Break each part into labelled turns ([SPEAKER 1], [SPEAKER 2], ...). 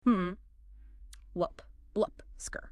[SPEAKER 1] Hmm. Whoop. Blup. Skr.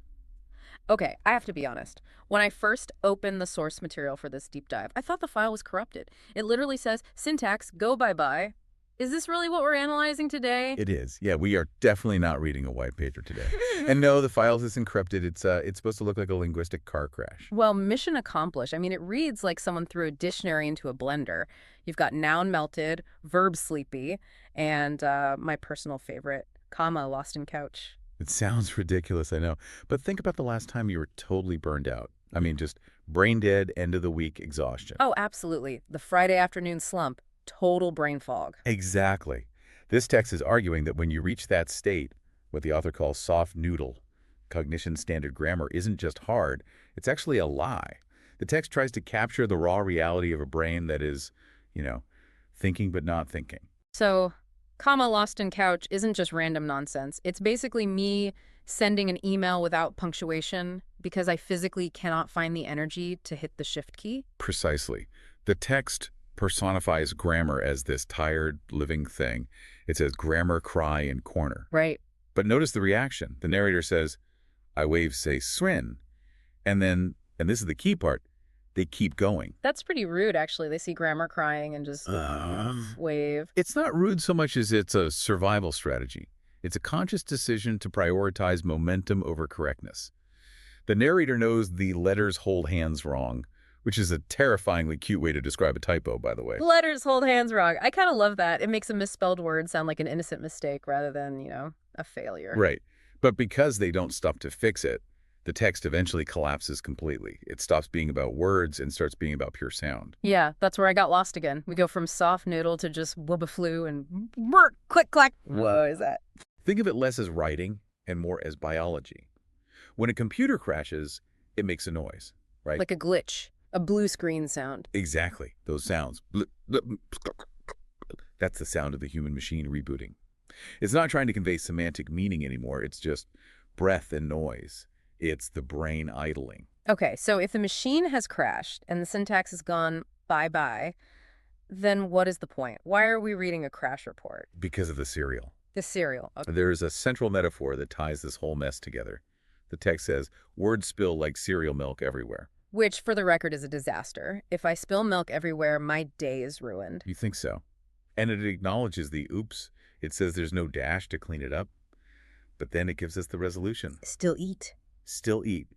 [SPEAKER 1] Okay, I have to be honest. When I first opened the source material for this deep dive, I thought the file was corrupted. It literally says, syntax, go bye-bye. Is this really what we're analyzing today?
[SPEAKER 2] It is. Yeah, we are definitely not reading a white paper today. And no, the files is encrypted. It's supposed to look like a linguistic car crash.
[SPEAKER 1] Well, mission accomplished. I mean, it reads like someone threw a dictionary into a blender. You've got noun melted, verb sleepy, and my personal favorite, comma lost in couch.
[SPEAKER 2] It sounds ridiculous, I know. But think about the last time you were totally burned out. I mean, just brain dead, end of the week exhaustion.
[SPEAKER 1] Oh, absolutely. The Friday afternoon slump, total brain fog.
[SPEAKER 2] Exactly. This text is arguing that when you reach that state, what the author calls soft noodle, cognition standard grammar isn't just hard, it's actually a lie. The text tries to capture the raw reality of a brain that is, you know, thinking but not thinking.
[SPEAKER 1] So, comma lost in couch isn't just random nonsense. It's basically me sending an email without punctuation because I physically cannot find the energy to hit the shift key.
[SPEAKER 2] Precisely. The text personifies grammar as this tired, living thing. It says grammar cry in corner.
[SPEAKER 1] Right.
[SPEAKER 2] But notice the reaction. The narrator says, I wave say swin. And then, and this is the key part, they keep going.
[SPEAKER 1] That's pretty rude, actually. They see grammar crying and just wave.
[SPEAKER 2] It's not rude so much as it's a survival strategy. It's a conscious decision to prioritize momentum over correctness. The narrator knows the letters hold hands wrong, which is a terrifyingly cute way to describe a typo, by the way.
[SPEAKER 1] Letters hold hands wrong. I kind of love that. It makes a misspelled word sound like an innocent mistake rather than, a failure.
[SPEAKER 2] Right. But because they don't stop to fix it, the text eventually collapses completely. It stops being about words and starts being about pure sound.
[SPEAKER 1] Yeah, that's where I got lost again. We go from soft noodle to just wubba flu and brr, click clack. Whoa, is that?
[SPEAKER 2] Think of it less as writing and more as biology. When a computer crashes, it makes a noise, right?
[SPEAKER 1] Like a glitch, a blue screen sound.
[SPEAKER 2] Exactly. Those sounds. That's the sound of the human machine rebooting. It's not trying to convey semantic meaning anymore. It's just breath and noise. It's the brain idling.
[SPEAKER 1] Okay, so if the machine has crashed and the syntax has gone bye-bye, then what is the point? Why are we reading a crash report?
[SPEAKER 2] Because of the serial.
[SPEAKER 1] The serial. Okay.
[SPEAKER 2] There's a central metaphor that ties this whole mess together. The text says, words spill like cereal milk everywhere.
[SPEAKER 1] Which, for the record, is a disaster. If I spill milk everywhere, my day is ruined.
[SPEAKER 2] You think so? And it acknowledges the oops. It says there's no dash to clean it up. But then it gives us the resolution.
[SPEAKER 1] Still eat.
[SPEAKER 2] Still eat.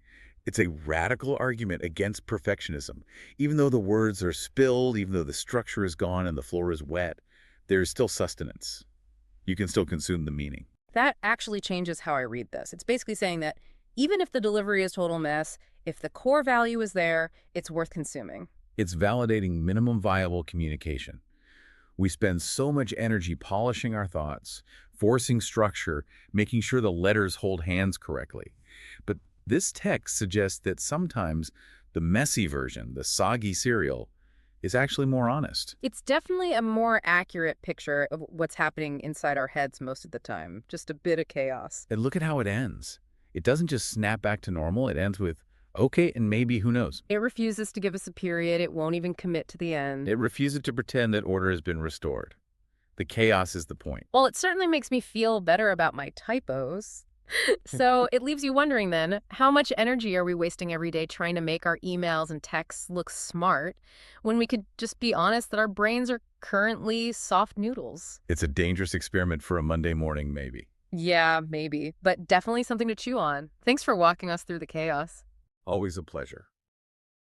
[SPEAKER 2] It's a radical argument against perfectionism. Even though the words are spilled, even though the structure is gone and the floor is wet, there's still sustenance. You can still consume the meaning.
[SPEAKER 1] That actually changes how I read this. It's basically saying that even if the delivery is total mess, if the core value is there, it's worth consuming.
[SPEAKER 2] It's validating minimum viable communication. We spend so much energy polishing our thoughts, forcing structure, making sure the letters hold hands correctly. But this text suggests that sometimes the messy version, the soggy cereal, is actually more honest.
[SPEAKER 1] It's definitely a more accurate picture of what's happening inside our heads most of the time. Just a bit of chaos.
[SPEAKER 2] And look at how it ends. It doesn't just snap back to normal. It ends with, okay, and maybe, who knows?
[SPEAKER 1] It refuses to give us a period. It won't even commit to the end.
[SPEAKER 2] It refuses to pretend that order has been restored. The chaos is the point.
[SPEAKER 1] Well, it certainly makes me feel better about my typos. So it leaves you wondering then, how much energy are we wasting every day trying to make our emails and texts look smart when we could just be honest that our brains are currently soft noodles?
[SPEAKER 2] It's a dangerous experiment for a Monday morning, maybe.
[SPEAKER 1] Yeah, maybe, but definitely something to chew on. Thanks for walking us through the chaos.
[SPEAKER 2] Always a pleasure.